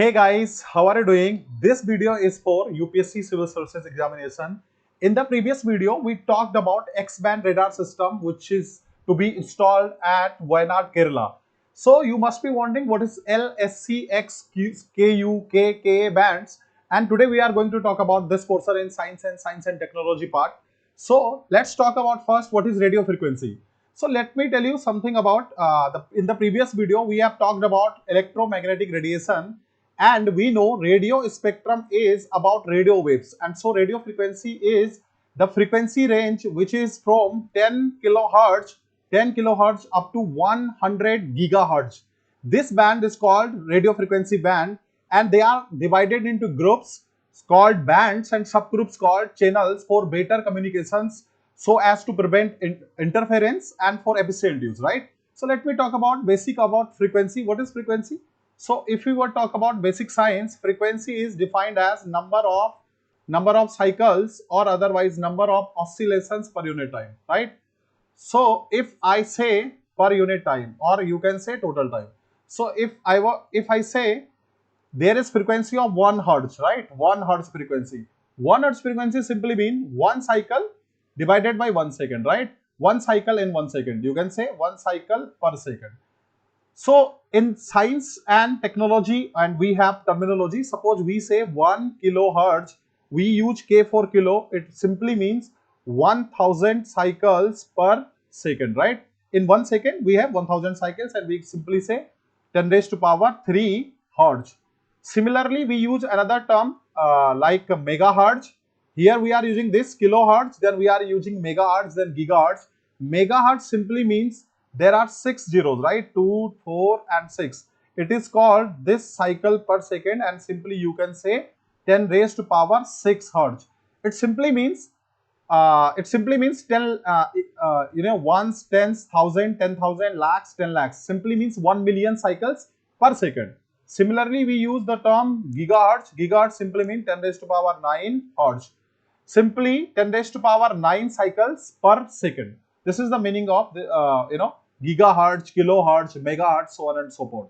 Hey guys, how are you doing? This video is for UPSC Civil Services examination. In the previous video, we talked about X-band radar system which is to be installed at Wayanad, Kerala. So you must be wondering what is LSCX, KU, KA bands, and today we are going to talk about this portion in science and technology part. So let's talk about first what is radio frequency. So let me tell you something about in the previous video we have talked about electromagnetic radiation, and we know radio spectrum is about radio waves, and so radio frequency is the frequency range which is from 10 kilohertz up to 100 gigahertz. This band is called radio frequency band, and they are divided into groups called bands and subgroups called channels for better communications, so as to prevent interference and for efficient use, right? So let me talk about basic about frequency. What is frequency? So if we were to talk about basic science, frequency is defined as number of cycles or otherwise number of oscillations per unit time, right? So if I say per unit time, or you can say total time. So if I say there is frequency of 1 hertz, right? 1 hertz frequency. 1 hertz frequency simply mean one cycle divided by 1 second, right? One cycle in 1 second. You can say one cycle per second. So in science and technology, and we have terminology, suppose we say 1 kilohertz, we use K for kilo, it simply means 1000 cycles per second, right? In 1 second, we have 1000 cycles, and we simply say 10 raised to power 3 hertz. Similarly, we use another term like megahertz. Here we are using this kilohertz, then we are using megahertz, then gigahertz. Megahertz simply means there are 6 zeros, right? 2, 4 and 6. It is called this cycle per second, and simply you can say 10 raised to power 6 hertz. It simply means 10 ones, tens, thousand, 10,000, lakhs, 10 lakhs. Simply means 1 million cycles per second. Similarly, we use the term gigahertz. Gigahertz simply means 10 raised to power 9 hertz. Simply 10 raised to power 9 cycles per second. This is the meaning of the gigahertz, kilohertz, megahertz, so on and so forth.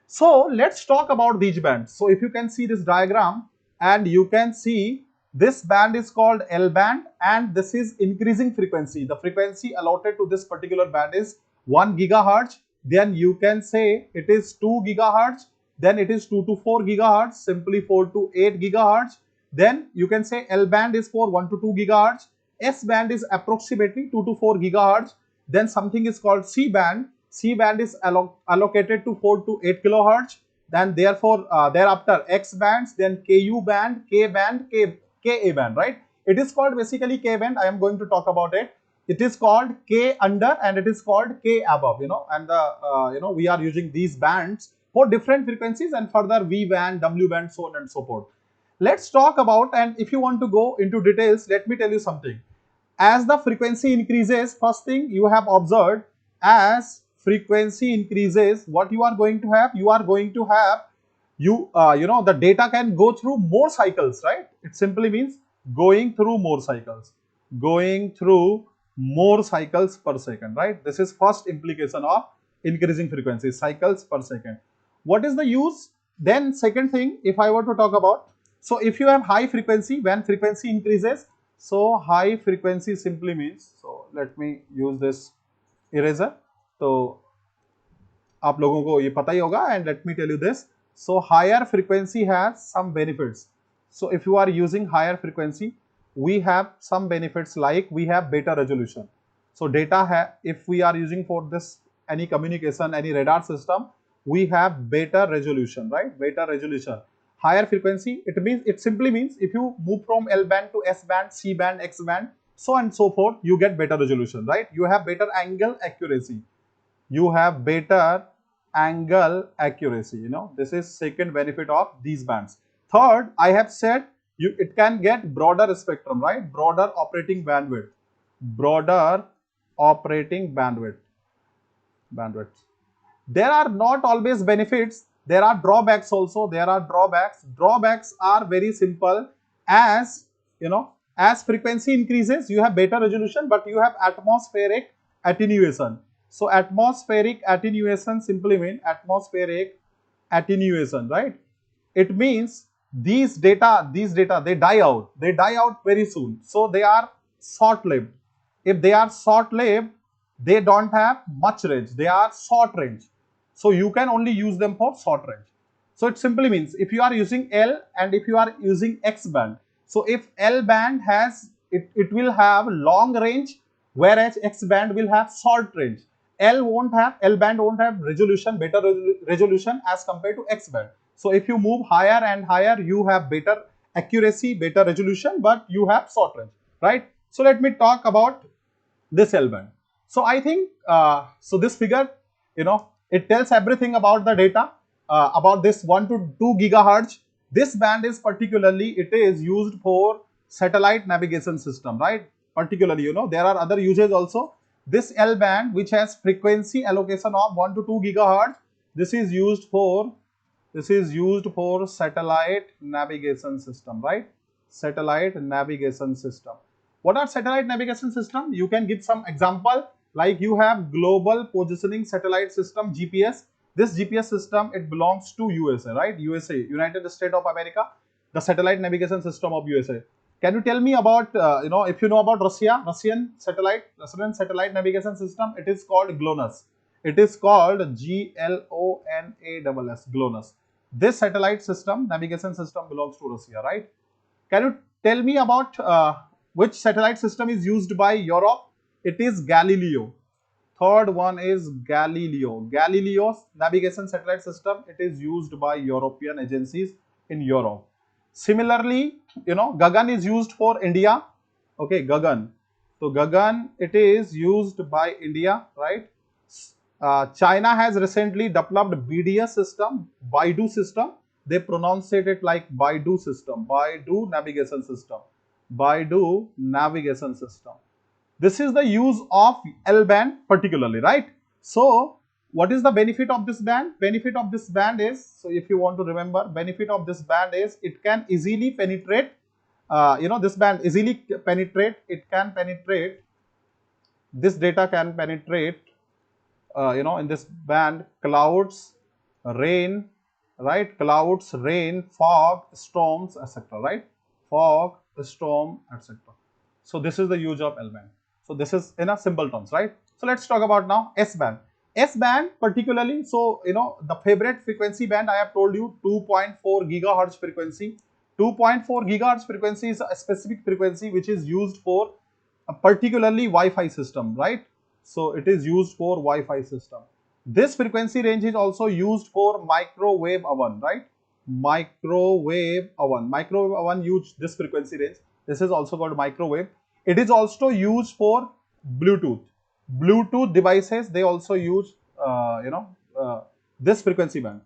So let's talk about these bands. So if you can see this diagram, and you can see this band is called L band, and this is increasing frequency. The frequency allotted to this particular band is 1 gigahertz. Then you can say it is 2 gigahertz. Then it is 2 to 4 gigahertz, simply 4 to 8 gigahertz. Then you can say L band is for 1 to 2 gigahertz. S band is approximately 2 to 4 gigahertz. Then something is called C band. C band is allocated to 4 to 8 kilohertz. Then therefore thereafter X bands, then KU band, K band, KA band, right? It is called basically K band. I am going to talk about it. It is called K under, and it is called K above, and the we are using these bands for different frequencies, and further V band, W band, so on and so forth. Let's talk about, and if you want to go into details, let me tell you something. As the frequency increases, first thing you have observed, as frequency increases, what you are going to have? You are going to have, the data can go through more cycles, right? It simply means going through more cycles, going through more cycles per second, right? This is first implication of increasing frequency, cycles per second. What is the use? Then second thing, if I were to talk about, so if you have high frequency, when frequency increases, so high frequency simply means, so let me use this eraser. तो आप लोगों को ये पता ही होगा, and let me tell you this. So higher frequency has some benefits. So if you are using higher frequency, we have some benefits, like we have better resolution. So if we are using for this any communication, any radar system, we have better resolution, right? Better resolution. Higher frequency, it simply means if you move from L band to S band, C band, X band, so on and so forth, you get better resolution, right? You have better angle accuracy. You have better angle accuracy. This is second benefit of these bands. Third, I have said it can get broader spectrum, right? Broader operating bandwidth. Broader operating bandwidth. There are not always benefits. There are drawbacks also. There are drawbacks. Drawbacks are very simple. As as frequency increases, you have better resolution, but you have atmospheric attenuation. So atmospheric attenuation simply means atmospheric attenuation, right? it means these data they die out very soon, so they are short lived. If they are short lived, they don't have much range, they are short range, so you can only use them for short range. So it simply means if you are using L and if you are using X band, so if L band has it will have long range, whereas X band will have short range. L band won't have resolution, better resolution as compared to X band. So if you move higher and higher, you have better accuracy, better resolution, but you have short range, right? So let me talk about this L band. So I think so this figure, it tells everything about the data about this 1 to 2 gigahertz. This band is particularly, it is used for satellite navigation system, right? Particularly, there are other uses also. This L band, which has frequency allocation of 1 to 2 gigahertz, this is used for satellite navigation system, right? Satellite navigation system. What are satellite navigation system? You can give some example, like you have global positioning satellite system, GPS. This GPS system, it belongs to USA, right? USA, United States of America, the satellite navigation system of USA. Can you tell me about, if you know about Russian satellite navigation system? It is called GLONASS. It is called GLONASS, GLONASS. This satellite system, navigation system, belongs to Russia, right? Can you tell me about which satellite system is used by Europe? It is Galileo. Third one is Galileo. Galileo's navigation satellite system, it is used by European agencies in Europe. Similarly, Gagan is used for India. Okay, Gagan. So Gagan, it is used by India, right? China has recently developed BDS system, Baidu system. They pronounce it like Baidu system, Baidu navigation system, Baidu navigation system. This is the use of L band particularly, right? So what is the benefit of this band? Benefit of this band is, so if you want to remember, benefit of this band is it can easily penetrate, this band easily penetrate, it can penetrate, this data can penetrate, in this band, clouds, rain, right? Clouds, rain, fog, storms, etc., right? Fog, storm, etc. So this is the use of L band. So this is in a simple terms, right? So let's talk about now S band. S band particularly, so the favorite frequency band I have told you, 2.4 gigahertz frequency. 2.4 gigahertz frequency is a specific frequency which is used for a particularly Wi-Fi system, right? So it is used for Wi-Fi system. This frequency range is also used for microwave oven, right? Microwave oven use this frequency range. This is also called microwave. It is also used for Bluetooth devices. They also use this frequency band.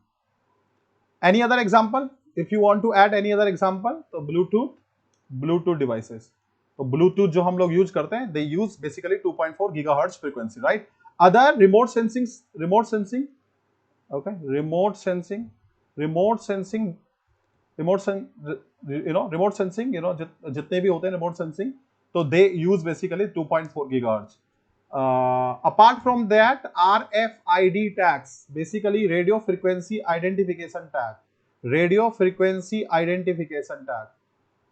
Any other example? If you want to add any other example, so Bluetooth devices. तो Bluetooth जो हम लोग use करते हैं, they use basically 2.4 gigahertz frequency, right? Other remote sensing, okay, remote sensing, जितने भी होते हैं remote sensing, so they use basically 2.4 gigahertz. Apart from that, RFID tags, basically radio frequency identification tag,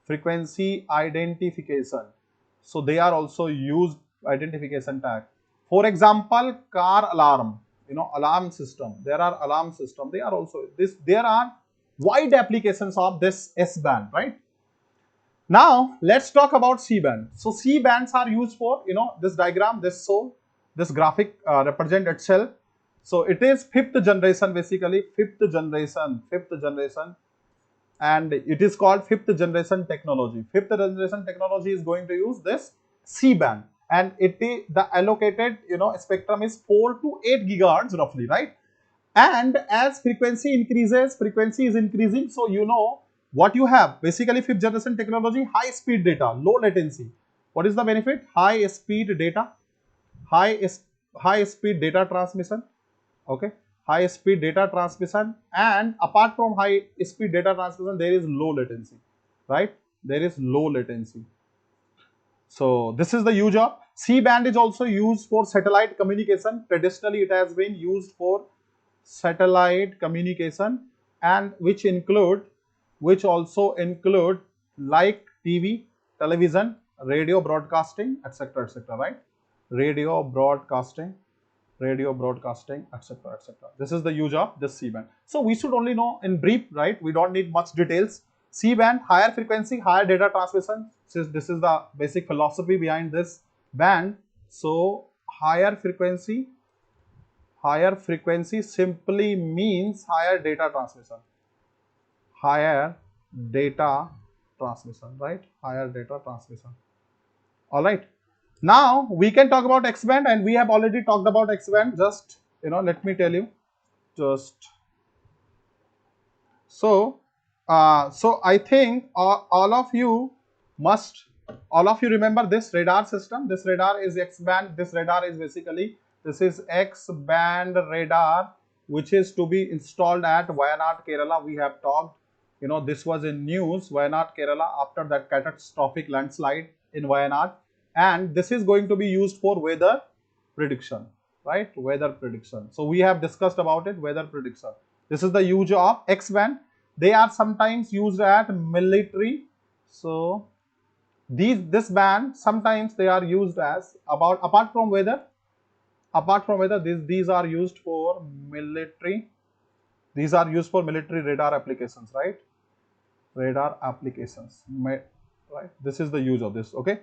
frequency identification. So they are also used identification tag. For example, car alarm, alarm system. There are alarm system. They are also this. There are wide applications of this S band, right? Now let's talk about C band. So C bands are used for, this diagram, this graphic represent itself. So it is fifth generation, basically fifth generation, and it is called fifth generation technology. Fifth generation technology is going to use this C band, and the allocated spectrum is 4 to 8 gigahertz roughly, right? And as frequency is increasing, so what you have basically fifth generation technology, high speed data, low latency. What is the benefit? High speed data transmission, okay, high speed data transmission, and apart from high speed data transmission, there is low latency, right? There is low latency. So this is the use of C band. Is also used for satellite communication. Traditionally it has been used for satellite communication. and which also include like TV, television, radio broadcasting, etc., etc., right? Radio broadcasting, etc., etc. This is the use of this C band. So we should only know in brief, right? We don't need much details. C band, higher frequency, higher data transmission. This is the basic philosophy behind this band. So higher frequency simply means higher data transmission. Higher data transmission, right? Higher data transmission. All right. Now we can talk about X band, and we have already talked about X band. Just let me tell you. Just so, so I think all of you remember this radar system. This radar is X band. This radar is basically, this is X band radar, which is to be installed at Wayanad, Kerala. We have talked, this was in news, Wayanad, Kerala, after that catastrophic landslide in Wayanad, and this is going to be used for weather prediction, right? Weather prediction. So we have discussed about it, weather prediction. This is the use of X band. They are sometimes used at military. So this band sometimes they are used as apart from weather, these are used for military. These are used for military radar applications, right? Radar applications, right? This is the use of this. Okay.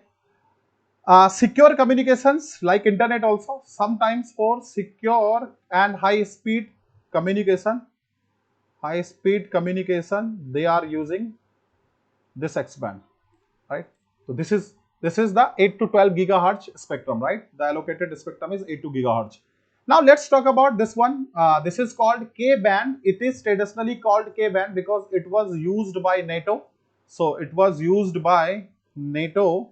Secure communications like internet also, sometimes for secure and high speed communication. They are using this X band, right? So this is the 8 to 12 gigahertz spectrum, right? The allocated spectrum is 8 to gigahertz. Now let's talk about this one. This is called K band. It is traditionally called K band because it was used by NATO. So it was used by NATO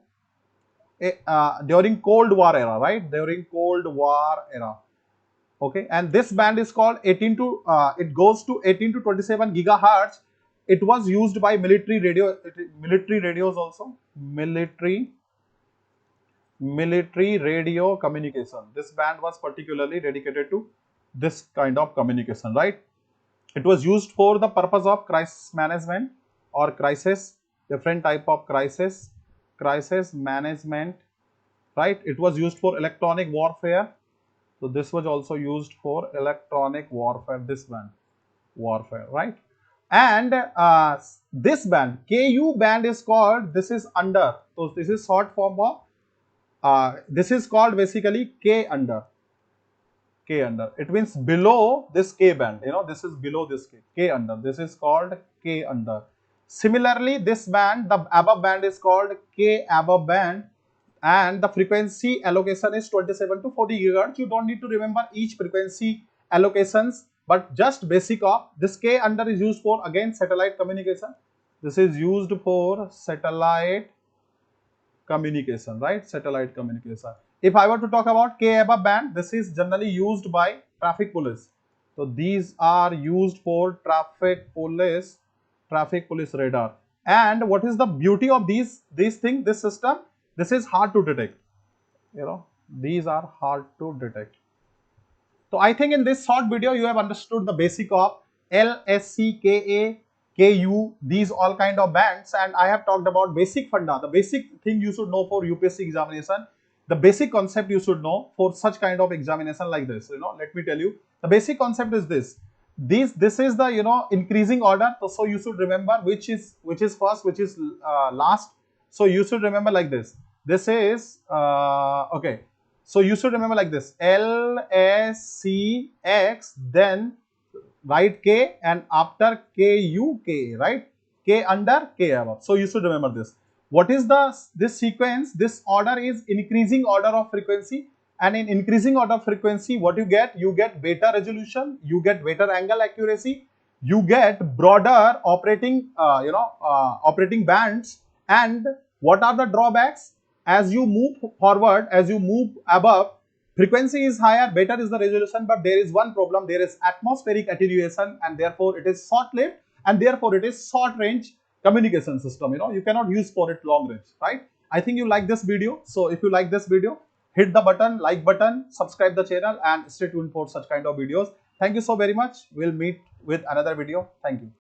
during Cold War era, right? During Cold War era. Okay, and this band is called 18 to it goes to 18 to 27 gigahertz. It was used by military radios also, military radio communication. This band was particularly dedicated to this kind of communication, right? It was used for the purpose of crisis management or crisis, different type of crisis management, right? It was used for electronic warfare. So this was also used for electronic warfare, this band, warfare, right? And this band, KU band is called, this is under. So this is short form of, this is called basically K under. K under. It means below this K band, this is below this K under. This is called K under. Similarly, this band, the above band is called K above band. And the frequency allocation is 27 to 40 gigahertz. You don't need to remember each frequency allocations, but just basic of this K under is used for, again, satellite communication. This is used for satellite communication, right? Satellite communication. If I were to talk about K above band, this is generally used by traffic police. So these are used for traffic police radar. And what is the beauty of this system? This is hard to detect, these are hard to detect. So I think in this short video you have understood the basic of L, S, C, K, A, KU, these all kind of bands, and I have talked about basic funda, the basic thing you should know for UPSC examination, the basic concept you should know for such kind of examination like this. Let me tell you, the basic concept is this. This is the increasing order. So you should remember which is first, which is last. So you should remember like this. This is okay. So you should remember like this: L, S, C, X, then write K, and after K, U, K, right? K under, K above. So you should remember this. What is this sequence? This order is increasing order of frequency, and in increasing order of frequency, what you get? You get better resolution, you get better angle accuracy, you get broader operating operating bands. And what are the drawbacks? As you move forward, as you move above, frequency is higher, better is the resolution, but there is one problem: there is atmospheric attenuation, and therefore it is short-lived, and therefore it is short-range communication system. You cannot use for it long range, right? I think you like this video. So if you like this video, hit the button, like button, subscribe the channel, and stay tuned for such kind of videos. Thank you so very much. We'll meet with another video. Thank you.